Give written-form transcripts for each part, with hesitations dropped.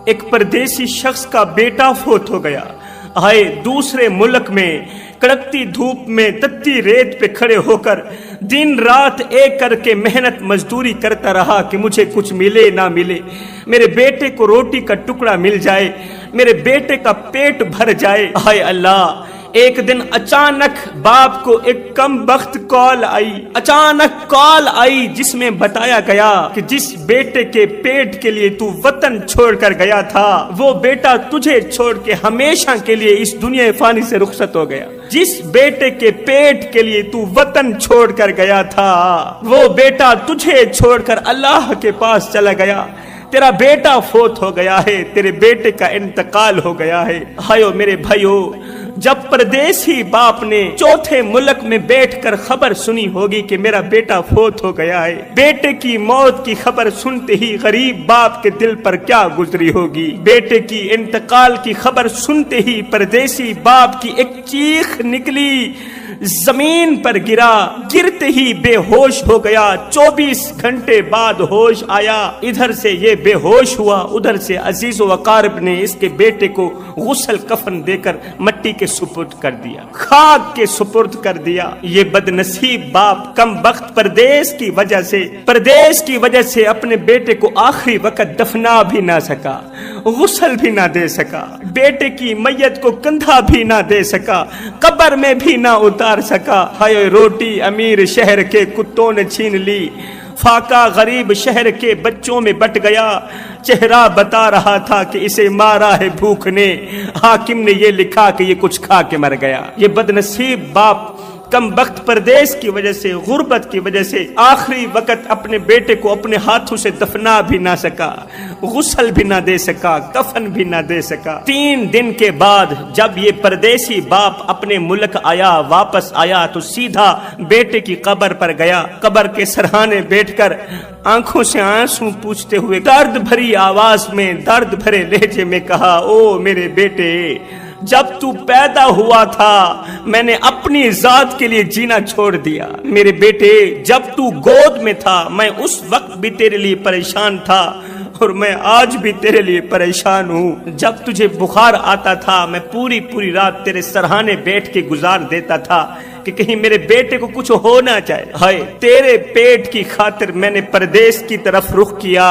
ایک پردیسی شخص کا بیٹا فوت ہو گیا. آئے دوسرے ملک میں کڑکتی دھوپ میں تتی ریت پہ کھڑے ہو کر دن رات ایک کر کے محنت مزدوری کرتا رہا کہ مجھے کچھ ملے نہ ملے، میرے بیٹے کو روٹی کا ٹکڑا مل جائے، میرے بیٹے کا پیٹ بھر جائے. ہائے اللہ، ایک دن اچانک باپ کو ایک کم بخت کال آئی جس میں بتایا گیا کہ جس بیٹے کے پیٹ کے لیے تو وطن چھوڑ کر گیا تھا وہ بیٹا تجھے چھوڑ کے ہمیشہ کے لیے اس دنیا فانی سے رخصت ہو گیا. جس بیٹے کے پیٹ کے لیے تو وطن چھوڑ کر گیا تھا وہ بیٹا تجھے چھوڑ کر اللہ کے پاس چلا گیا. تیرا بیٹا فوت ہو گیا ہے، تیرے بیٹے کا انتقال ہو گیا ہے. ہائے میرے بھائیو، جب پردیسی باپ نے چوتھے ملک میں بیٹھ کر خبر سنی ہوگی کہ میرا بیٹا فوت ہو گیا ہے، بیٹے کی موت کی خبر سنتے ہی غریب باپ کے دل پر کیا گزری ہوگی. بیٹے کی انتقال کی خبر سنتے ہی پردیسی باپ کی ایک چیخ نکلی، زمین پر گرا، گرتے ہی بے ہوش ہو گیا. 24 گھنٹے بعد ہوش آیا. ادھر سے یہ بے ہوش ہوا، ادھر سے عزیز و اقارب نے اس کے بیٹے کو غسل کفن دے کر مٹی کے سپرد کر دیا، خاک کے سپرد کر دیا. یہ بد نصیب باپ کم بخت پردیس کی وجہ سے اپنے بیٹے کو آخری وقت دفنا بھی نہ سکا، غسل بھی نہ دے سکا، بیٹے کی میت کو کندھا بھی نہ دے سکا، قبر میں بھی نہ اتار سکا. ہائے روٹی امیر شہر کے کتوں نے چھین لی، فاقہ غریب شہر کے بچوں میں بٹ گیا. چہرہ بتا رہا تھا کہ اسے مارا ہے بھوک نے، حاکم نے یہ لکھا کہ یہ کچھ کھا کے مر گیا. یہ بد نصیب باپ کم بخت پردیس کی وجہ سے، غربت کی وجہ سے آخری وقت اپنے بیٹے کو اپنے ہاتھوں سے دفنا بھی نہ سکا، غسل بھی نہ دے سکا، کفن بھی نہ دے سکا. 3 دن کے بعد جب یہ پردیسی باپ اپنے ملک آیا، واپس آیا تو سیدھا بیٹے کی قبر پر گیا. قبر کے سرہانے بیٹھ کر آنکھوں سے آنسو پوچھتے ہوئے درد بھری آواز میں، درد بھرے لہجے میں کہا، او میرے بیٹے، جب تو پیدا ہوا تھا میں نے اپنی ذات کے لیے جینا چھوڑ دیا. میرے بیٹے، جب تو گود میں تھا میں اس وقت بھی تیرے لیے پریشان تھا اور میں آج بھی تیرے لیے پریشان ہوں. جب تجھے بخار آتا تھا میں پوری رات تیرے سرہانے بیٹھ کے گزار دیتا تھا کہ کہیں میرے بیٹے کو کچھ ہو نہ جائے. ہائے تیرے پیٹ کی خاطر میں نے پردیس کی طرف رخ کیا،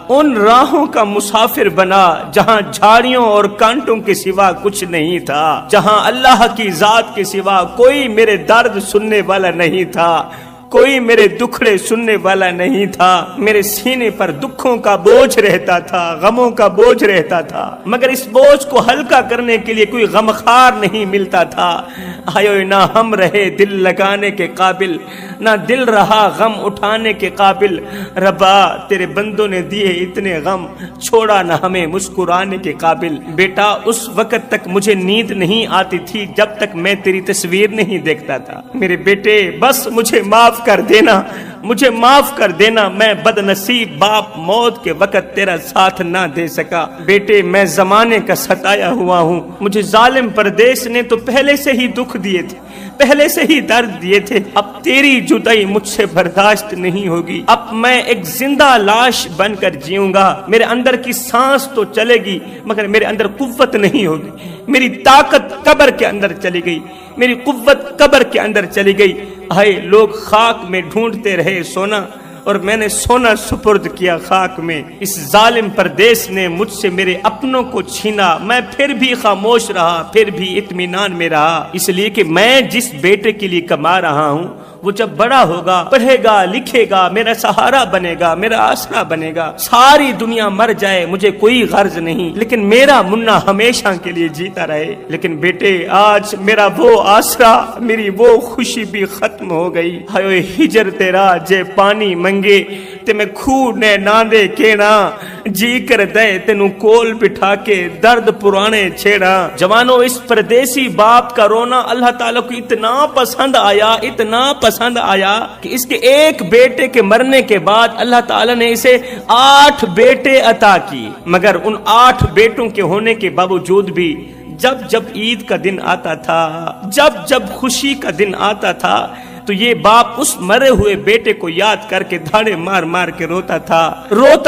ان راہوں کا مسافر بنا جہاں جھاڑیوں اور کانٹوں کے سوا کچھ نہیں تھا، جہاں اللہ کی ذات کے سوا کوئی میرے درد سننے والا نہیں تھا، کوئی میرے دکھڑے سننے والا نہیں تھا. میرے سینے پر دکھوں کا بوجھ رہتا تھا، غموں کا بوجھ رہتا تھا، مگر اس بوجھ کو ہلکا کرنے کے لیے کوئی غمخوار نہیں ملتا تھا. آئے نہ ہم رہے دل لگانے کے قابل، نہ دل رہا غم اٹھانے کے قابل. ربا تیرے بندوں نے دیے اتنے غم، چھوڑا نہ ہمیں مسکرانے کے قابل. بیٹا اس وقت تک مجھے نیند نہیں آتی تھی جب تک میں تیری تصویر نہیں دیکھتا تھا. میرے بیٹے بس مجھے معاف کر دینا، مجھے معاف کر دینا، میں بد نصیب باپ موت کے وقت تیرا ساتھ نہ دے سکا. بیٹے میں زمانے کا ستایا ہوا ہوں، مجھے ظالم پردیس نے تو پہلے سے ہی دکھ دیے تھے، پہلے سے ہی درد دیے تھے. اب تیری جدائی مجھ سے برداشت نہیں ہوگی. اب میں ایک زندہ لاش بن کر جیوں گا. میرے اندر کی سانس تو چلے گی مگر میرے اندر قوت نہیں ہوگی. میری طاقت قبر کے اندر چلی گئی، میری قوت قبر کے اندر چلی گئی. ہائے لوگ خاک میں ڈھونڈتے رہے سونا اور میں نے سونا سپرد کیا خاک میں. اس ظالم پردیس نے مجھ سے میرے اپنوں کو چھینا. میں پھر بھی خاموش رہا، پھر بھی اطمینان میں رہا، اس لیے کہ میں جس بیٹے کے لیے کما رہا ہوں وہ جب بڑا ہوگا، پڑھے گا، لکھے گا، میرا سہارا بنے گا، میرا آسرا بنے گا. ساری دنیا مر جائے مجھے کوئی غرض نہیں، لیکن میرا منا ہمیشہ کے لیے جیتا رہے. لیکن بیٹے آج میرا وہ آسرا، میری وہ خوشی بھی ختم ہو گئی. ہائے ہجر تیرا جے پانی منگے تے میں کھو نے ناندے کینا، جی کر دے تینوں کول بٹھا کے درد پرانے چھیڑا. جوانوں اس پردیسی باپ کا رونا اللہ تعالیٰ کو اتنا پسند آیا، اتنا پسند آیا کہ اس کے ایک بیٹے کے مرنے کے بعد اللہ تعالیٰ نے اسے 8 بیٹے عطا کی. مگر ان 8 بیٹوں کے ہونے کے باوجود بھی جب جب عید کا دن آتا تھا، جب جب خوشی کا دن آتا تھا، تو یہ باپ اس مرے ہوئے بیٹے کو یاد کر کے دھاڑے مار مار کے روتا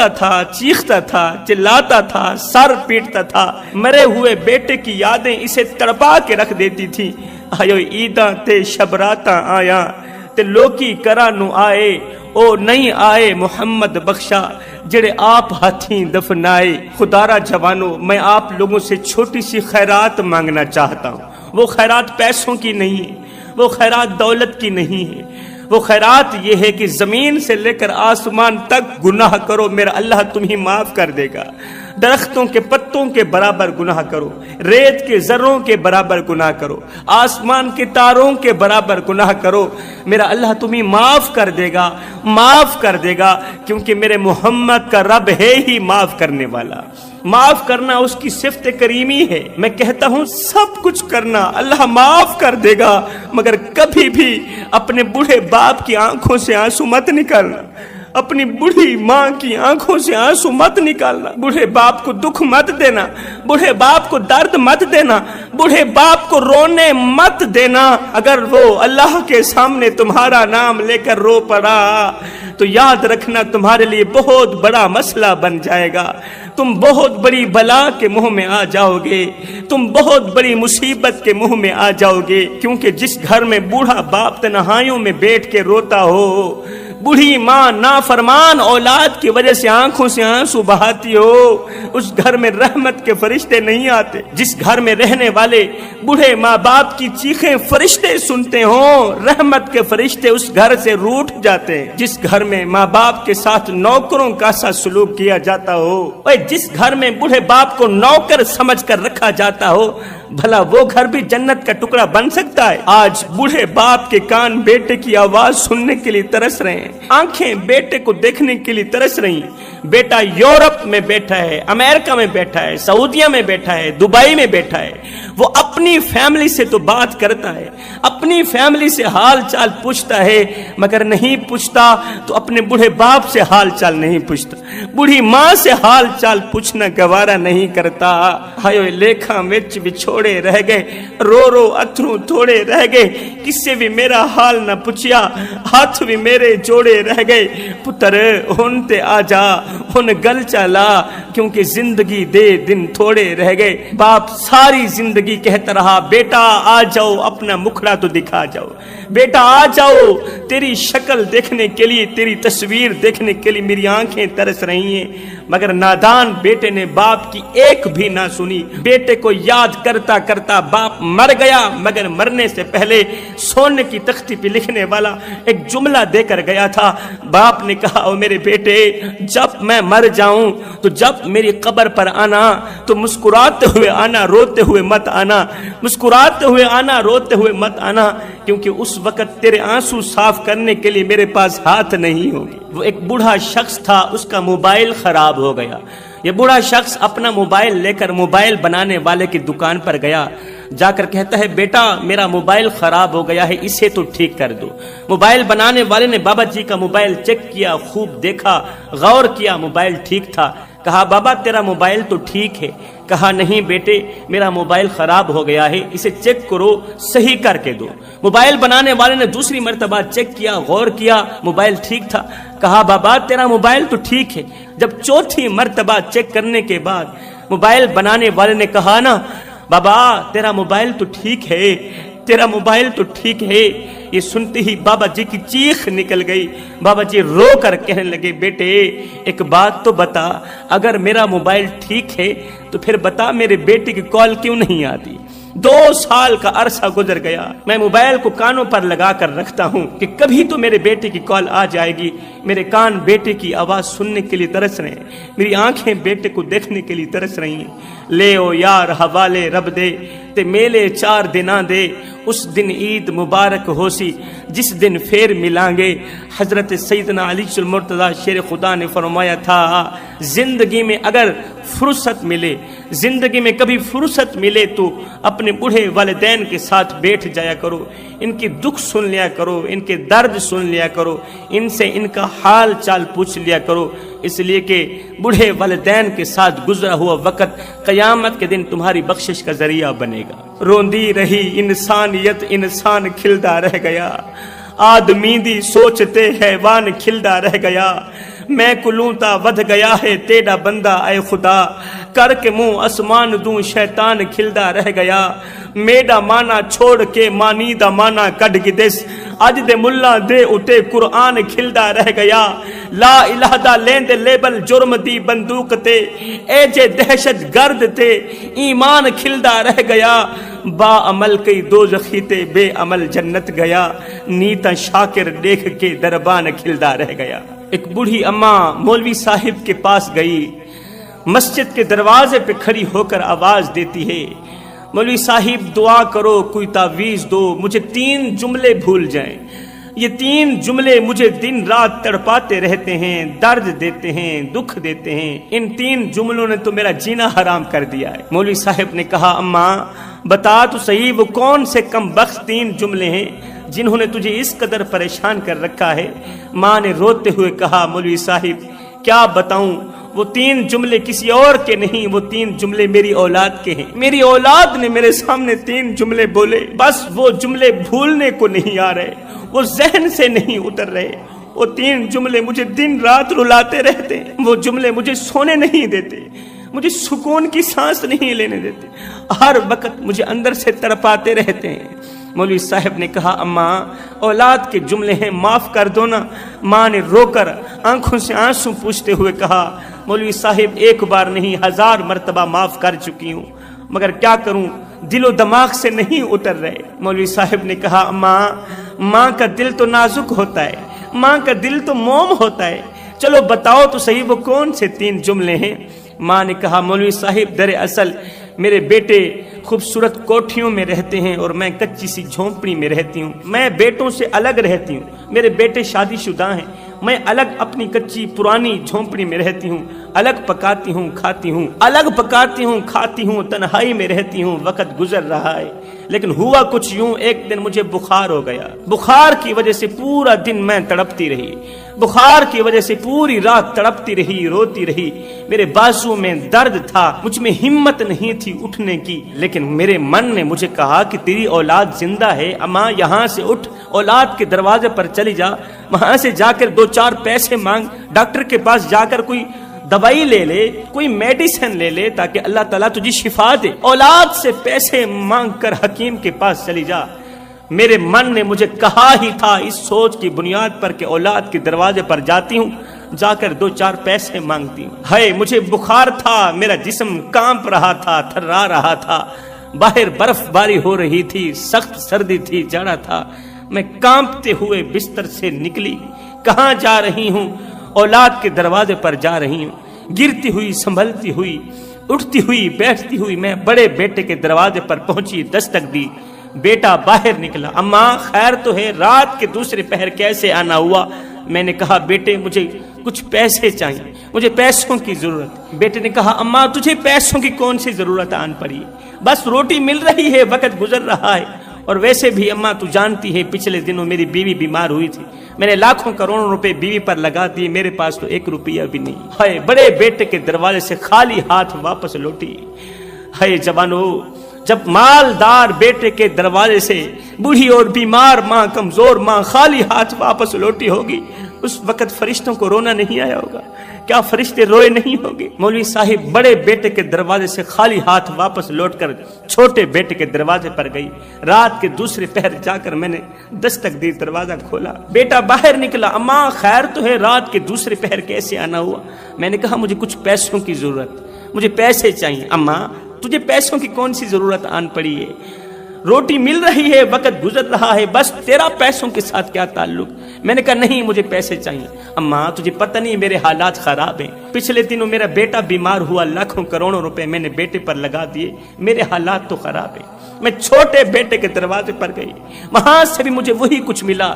تھا، چیختا تھا، چلاتا تھا، سر پیٹتا تھا۔ مرے ہوئے بیٹے کی یادیں اسے تڑپا کے رکھ دیتی تھی۔ آیو عیداں تے شبراتاں آیا تے لوکی کرا نو آئے، او نہیں آئے محمد بخشا جڑے آپ ہاتھیں دفنائے۔ خدارا جوانوں، میں آپ لوگوں سے چھوٹی سی خیرات مانگنا چاہتا ہوں۔ وہ خیرات پیسوں کی نہیں ہے، وہ خیرات دولت کی نہیں ہے، وہ خیرات یہ ہے کہ زمین سے لے کر آسمان تک گناہ کرو، میرا اللہ تمہیں معاف کر دے گا۔ درختوں کے پتوں کے برابر گناہ کرو، ریت کے ذروں کے برابر گناہ کرو، آسمان کے تاروں کے برابر گناہ کرو، میرا اللہ تمہیں معاف کر دے گا، معاف کر دے گا، کیونکہ میرے محمد کا رب ہے ہی معاف کرنے والا۔ معاف کرنا اس کی صفت کریمی ہے۔ میں کہتا ہوں سب کچھ کرنا اللہ معاف کر دے گا، مگر کبھی بھی اپنے بوڑھے باپ کی آنکھوں سے آنسو مت نکالنا، اپنی بوڑھی ماں کی آنکھوں سے آنسو مت نکالنا، بوڑھے باپ کو دکھ مت دینا، بوڑھے باپ کو درد مت دینا، بوڑھے باپ کو رونے مت دینا۔ اگر وہ اللہ کے سامنے تمہارا نام لے کر رو پڑا تو یاد رکھنا تمہارے لیے بہت بڑا مسئلہ بن جائے گا، تم بہت بڑی بلا کے منہ میں آ جاؤ گے، تم بہت بڑی مصیبت کے منہ میں آ جاؤ گے، کیونکہ جس گھر میں بوڑھا باپ تنہائیوں میں بیٹھ کے روتا ہو، بوڑھی ماں نافرمان اولاد کی وجہ سے آنکھوں سے آنسو بہاتی ہو، اس گھر میں رحمت کے فرشتے نہیں آتے۔ جس گھر میں رہنے والے بوڑھے ماں باپ کی چیخیں فرشتے سنتے ہوں، رحمت کے فرشتے اس گھر سے روٹھ جاتے ہیں۔ جس گھر میں ماں باپ کے ساتھ نوکروں کا سا سلوک کیا جاتا ہو، جس گھر میں بوڑھے باپ کو نوکر سمجھ کر رکھا جاتا ہو، بھلا وہ گھر بھی جنت کا ٹکڑا بن سکتا ہے؟ آج بوڑھے باپ کے کان بیٹے کی آواز سننے کے لیے ترس رہے ہیں، آنکھیں بیٹے کو دیکھنے کے لیے ترس رہی ہیں۔ بیٹا یورپ میں بیٹھا ہے، امریکہ میں بیٹھا ہے، سعودیہ میں بیٹھا ہے، دبئی میں بیٹھا ہے، وہ اپنی فیملی سے تو بات کرتا ہے، اپنی فیملی سے حال چال پوچھتا ہے، مگر نہیں پوچھتا تو اپنے بوڑھے باپ سے حال چال نہیں پوچھتا، بوڑھی ماں سے حال چال پوچھنا گوارا نہیں کرتا۔ ہائے لیکھاں وچ وچھوڑے رہ گئے، رو رو اتھرو تھوڑے رہ گئے، کسے بھی میرا حال نہ پوچھیا، ہاتھ بھی میرے جوڑے رہ گئے۔ پتر ہن تے آ جا، ہن گل چلا، کیونکہ زندگی دے دن تھوڑے رہ گئے۔ باپ ساری زندگی کہتا رہا، بیٹا آ جاؤ، اپنا مکھڑا تو دکھا جاؤ، بیٹا آ جاؤ، تیری شکل دیکھنے کے لیے، تیری تصویر دیکھنے کے لیے میری آنکھیں ترس رہی ہیں۔ مگر نادان بیٹے نے باپ کی ایک بھی نہ سنی۔ بیٹے کو یاد کرتا کرتا باپ مر گیا، مگر مرنے سے پہلے سونے کی تختی پہ لکھنے والا ایک جملہ دے کر گیا تھا۔ باپ نے کہا، او میرے بیٹے، جب میں مر جاؤں تو جب میری قبر پر آنا تو مسکراتے ہوئے آنا، روتے ہوئے مت آنا، مسکراتے ہوئے آنا، روتے ہوئے مت آنا، کیونکہ اس وقت تیرے آنسو صاف کرنے کے لیے میرے پاس ہاتھ نہیں ہوں گے۔ وہ ایک بوڑھا شخص تھا، اس کا موبائل خراب ہو گیا۔ یہ بوڑھا شخص اپنا موبائل لے کر موبائل بنانے والے کی دکان پر گیا، جا کر کہتا ہے، بیٹا میرا موبائل خراب ہو گیا ہے، اسے تو ٹھیک کر دو۔ موبائل بنانے والے نے بابا جی کا موبائل چیک کیا، خوب دیکھا، غور کیا، موبائل ٹھیک تھا۔ کہا، بابا تیرا موبائل تو ٹھیک ہے۔ کہا، نہیں بیٹے، میرا موبائل خراب ہو گیا ہے، اسے چیک کرو، صحیح کر کے دو۔ موبائل بنانے والے نے دوسری مرتبہ چیک کیا، غور کیا، موبائل ٹھیک تھا۔ کہا، بابا تیرا موبائل تو ٹھیک ہے۔ جب چوتھی مرتبہ چیک کرنے کے بعد موبائل بنانے والے نے کہا نا، بابا تیرا موبائل تو ٹھیک ہے، تیرا موبائل تو ٹھیک ہے، یہ سنتے ہی بابا جی کی چیخ نکل گئی۔ بابا جی رو کر کہنے لگے، بیٹے ایک بات تو بتا، اگر میرا موبائل ٹھیک ہے تو پھر بتا میرے بیٹے کی کال کیوں نہیں آتی؟ 2 سال کا عرصہ گزر گیا، میں موبائل کو کانوں پر لگا کر رکھتا ہوں کہ کبھی تو میرے بیٹے کی کال آ جائے گی۔ میرے کان بیٹے کی آواز سننے کے لیے ترس رہے ہیں، میری آنکھیں بیٹے کو دیکھنے کے لیے ترس رہی ہیں۔ لے او یار حوالے رب دے تے میلے 4 دناں دے، اس دن عید مبارک ہو سی جس دن پھر ملیں گے۔ حضرت سیدنا علی المرتضیٰ شیر خدا نے فرمایا تھا، زندگی میں اگر فرصت ملے، زندگی میں کبھی فرصت ملے تو اپنے بوڑھے والدین کے ساتھ بیٹھ جایا کرو، ان کی دکھ سن لیا کرو، ان کے درد سن لیا کرو، ان سے ان کا حال چال پوچھ لیا کرو، اس لیے کہ بوڑھے والدین کے ساتھ گزرا ہوا وقت قیامت کے دن تمہاری بخشش کا ذریعہ بنے گا۔ روندی رہی انسانیت، انسان کھلتا رہ گیا۔ آدمی دی سوچتے حیوان کھلدا رہ گیا، میں کلوں تا ودھ گیا ہے تیرا بندہ اے خدا، کر کے منہ اسمان دوں شیطان کھلدا رہ گیا، میڈا مانا چھوڑ کے مانی دا مانا کڈ گدس، اج دے ملا دے اٹھے قرآن کھلدا رہ گیا، لا الہ دا لیندے لیبل جرم دی بندوق تے، اے جے دہشت گرد تے ایمان کھلدا رہ گیا، با عمل کئی دوزخی تے بے عمل جنت گیا، نیتا شاکر دیکھ کے دربان کھلدا رہ گیا۔ ایک بوڑھی اماں مولوی صاحب کے پاس گئی، مسجد کے دروازے پہ کھڑی ہو کر آواز دیتی ہے، مولوی صاحب دعا کرو، کوئی تعویذ دو، مجھے 3 جملے بھول جائیں، یہ 3 جملے مجھے دن رات تڑپاتے رہتے ہیں، درد دیتے ہیں، دکھ دیتے ہیں، ان 3 جملوں نے تو میرا جینا حرام کر دیا ہے۔ مولوی صاحب نے کہا اماں بتا تو صحیح وہ کون سے کم بخت 3 جملے ہیں جنہوں نے تجھے اس قدر پریشان کر رکھا ہے؟ ماں نے روتے ہوئے کہا مولوی صاحب کیا بتاؤں، وہ 3 جملے کسی اور کے نہیں، وہ 3 جملے میری اولاد کے ہیں، میری اولاد نے میرے سامنے 3 جملے بولے، بس وہ جملے بھولنے کو نہیں آ رہے، وہ ذہن سے نہیں اتر رہے، وہ 3 جملے مجھے دن رات رلاتے رہتے ہیں، وہ جملے مجھے سونے نہیں دیتے، مجھے سکون کی سانس نہیں لینے دیتے، ہر وقت مجھے اندر سے تڑپاتے رہتے ہیں۔ مولوی صاحب نے کہا اماں اولاد کے جملے ہیں، معاف کر دو نا۔ ماں نے رو کر آنکھوں سے آنسو پوچھتے ہوئے کہا مولوی صاحب 1 بار نہیں 1000 مرتبہ معاف کر چکی ہوں، مگر کیا کروں دل و دماغ سے نہیں اتر رہے۔ مولوی صاحب نے کہا ماں کا دل تو نازک ہوتا ہے، ماں کا دل تو موم ہوتا ہے، چلو بتاؤ تو صحیح وہ کون سے 3 جملے ہیں؟ ماں نے کہا مولوی صاحب دراصل میرے بیٹے خوبصورت کوٹھیوں میں رہتے ہیں اور میں کچی سی جھونپڑی میں رہتی ہوں، میں بیٹوں سے الگ رہتی ہوں، میرے بیٹے شادی شدہ ہیں، میں الگ اپنی کچی پرانی جھونپڑی میں رہتی ہوں، الگ پکاتی ہوں کھاتی ہوں، الگ پکاتی ہوں کھاتی ہوں، تنہائی میں رہتی ہوں، وقت گزر رہا ہے۔ لیکن ہوا کچھ یوں، ایک دن مجھے بخار ہو گیا، بخار کی وجہ سے پورا دن میں تڑپتی رہی، بخار کی وجہ سے پوری رات تڑپتی رہی، روتی رہی، میرے بازو میں درد تھا، مجھ میں ہمت نہیں تھی اٹھنے کی، لیکن میرے من نے مجھے کہا کہ تیری اولاد زندہ ہے، اماں یہاں سے اٹھ، اولاد کے دروازے پر چلی جا، وہاں سے جا کر 2-4 پیسے مانگ، ڈاکٹر کے پاس جا کر کوئی دوائی لے لے، کوئی میڈیسن لے لے تاکہ اللہ تعالیٰ تجھے شفا دے، اولاد سے پیسے مانگ کر حکیم کے پاس چلی جا۔ میرے من نے مجھے کہا ہی تھا اس سوچ کی بنیاد پر کہ اولاد کے دروازے پر جاتی ہوں، جا کر 2-4 پیسے مانگتی ہوں۔ ہائے مجھے بخار تھا، میرا جسم کانپ رہا تھا، تھرا رہا تھا، باہر برف باری ہو رہی تھی، سخت سردی تھی، جاڑا تھا، میں کانپتے ہوئے بستر سے نکلی، کہاں جا رہی ہوں؟ اولاد کے دروازے پر جا رہی ہوں، گرتی ہوئی سنبھلتی ہوئی اٹھتی ہوئی بیٹھتی ہوئی میں بڑے بیٹے کے دروازے پر پہنچی، دستک دی، بیٹا باہر نکلا، اماں خیر تو ہے، رات کے دوسرے پہر کیسے آنا ہوا؟ میں نے کہا بیٹے مجھے کچھ پیسے چاہیے، مجھے پیسوں کی ضرورت۔ بیٹے نے کہا اماں تجھے پیسوں کی کون سی ضرورت آن پڑی، بس روٹی مل رہی ہے، وقت گزر رہا ہے، اور ویسے بھی اماں تو جانتی ہے پچھلے دنوں میری بیوی بیمار ہوئی تھی، میں نے لاکھوں کروڑوں روپے بیوی پر لگا دیے، میرے پاس تو 1 روپیہ بھی نہیں۔ ہائے بڑے بیٹے کے دروازے سے خالی ہاتھ واپس لوٹی۔ ہائے جوانو، جب مالدار بیٹے کے دروازے سے بوڑھی اور بیمار ماں، کمزور ماں خالی ہاتھ واپس لوٹی ہوگی، اس وقت فرشتوں کو رونا نہیں آیا ہوگا؟ کیا فرشتے روئے نہیں ہوگے؟ مولوی صاحب بڑے بیٹے کے دروازے سے خالی ہاتھ واپس لوٹ کر چھوٹے بیٹے کے دروازے پر گئی، رات کے دوسرے پہر جا کر میں نے دستک دی، دروازہ کھولا، بیٹا باہر نکلا، اماں خیر تو ہے، رات کے دوسرے پہر کیسے آنا ہوا؟ میں نے کہا مجھے کچھ پیسوں کی ضرورت، مجھے پیسے چاہیے۔ اماں تجھے پیسوں کی کون سی ضرورت آن پڑی ہے؟ روٹی مل رہی ہے، وقت گزر رہا ہے، بس تیرا پیسوں کے ساتھ کیا تعلق؟ میں نے کہا نہیں مجھے پیسے چاہیے۔ اماں تجھے پتہ نہیں میرے حالات خراب ہیں، پچھلے دنوں میرا بیٹا بیمار ہوا، لاکھوں کروڑوں روپے میں نے بیٹے پر لگا دیے، میرے حالات تو خراب ہیں۔ میں چھوٹے بیٹے کے دروازے پر گئی، وہاں سے بھی مجھے وہی کچھ ملا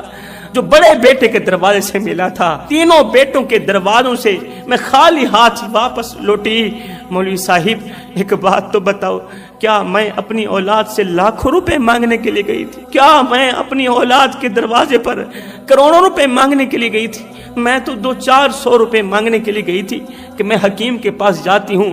جو بڑے بیٹے کے دروازے سے ملا تھا، تینوں بیٹوں کے دروازوں سے میں خالی ہاتھ واپس لوٹی۔ مولوی صاحب ایک بات تو بتاؤ، کیا میں اپنی اولاد سے لاکھوں روپے مانگنے کے لیے گئی تھی؟ کیا میں اپنی اولاد کے دروازے پر کروڑوں روپے مانگنے کے لیے گئی تھی؟ میں تو 200-400 روپے مانگنے کے لیے گئی تھی کہ میں حکیم کے پاس جاتی ہوں،